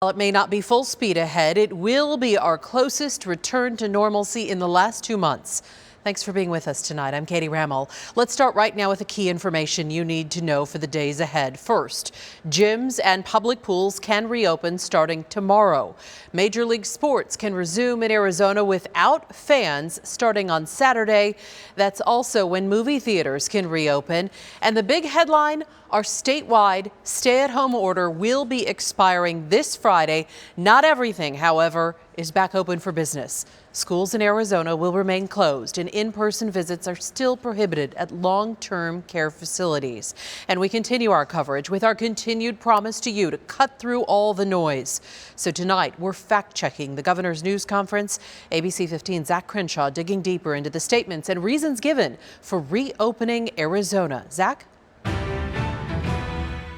While it may not be full speed ahead, it will be our closest return to normalcy in the last 2 months. Thanks for being with us tonight. I'm Katie Rammel. Let's start right now with the key information you need to know for the days ahead. First, gyms and public pools can reopen starting tomorrow. Major League Sports can resume in Arizona without fans starting on Saturday. That's also when movie theaters can reopen. And the big headline, our statewide stay-at-home order will be expiring this Friday. Not everything, however, is back open for business. Schools in Arizona will remain closed, and in-person visits are still prohibited at long-term care facilities. And we continue our coverage with our continued promise to you to cut through all the noise. So tonight, we're fact-checking the governor's news conference. ABC 15's Zach Crenshaw digging deeper into the statements and reasons given for reopening Arizona. Zach?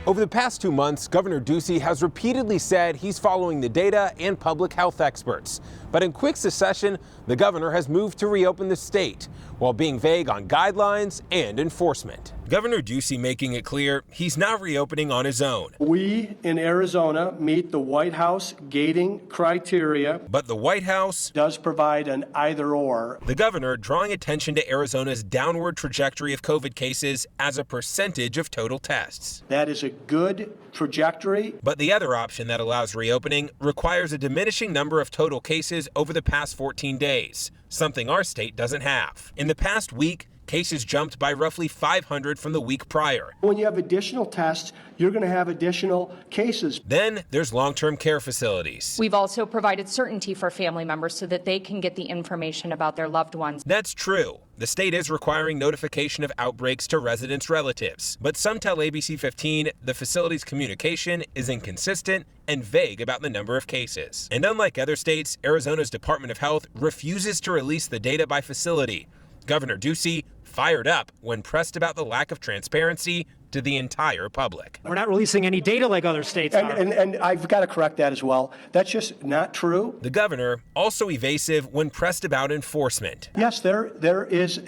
Over the past 2 months, Governor Ducey has repeatedly said he's following the data and public health experts. But in quick succession, the governor has moved to reopen the state while being vague on guidelines and enforcement. Governor Ducey making it clear he's not reopening on his own. We in Arizona meet the White House gating criteria. But the White House does provide an either or. The governor drawing attention to Arizona's downward trajectory of COVID cases as a percentage of total tests. That is a good trajectory. But the other option that allows reopening requires a diminishing number of total cases over the past 14 days, something our state doesn't have. In the past week, cases jumped by roughly 500 from the week prior. When you have additional tests, you're going to have additional cases. Then there's long-term care facilities. We've also provided certainty for family members so that they can get the information about their loved ones. That's true. The state is requiring notification of outbreaks to residents' relatives. But some tell ABC 15 the facility's communication is inconsistent and vague about the number of cases. And unlike other states, Arizona's Department of Health refuses to release the data by facility. Governor Ducey fired up when pressed about the lack of transparency to the entire public. We're not releasing any data like other states are. And I've got to correct that as well. That's just not true. The governor also evasive when pressed about enforcement. Yes, there is.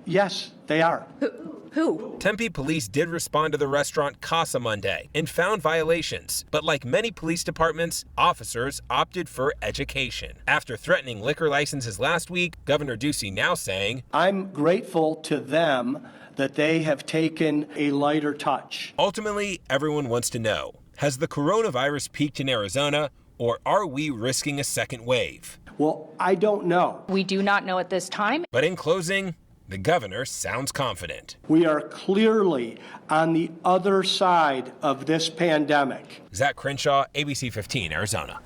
Yes, they are. Who? Tempe police did respond to the restaurant Casa Monday and found violations. But like many police departments, officers opted for education. After threatening liquor licenses last week, Governor Ducey now saying, I'm grateful to them that they have taken a lighter touch. Ultimately, everyone wants to know, has the coronavirus peaked in Arizona, or are we risking a second wave? Well, I don't know. We do not know at this time. But in closing, the governor sounds confident. We are clearly on the other side of this pandemic. Zach Crenshaw, ABC 15, Arizona.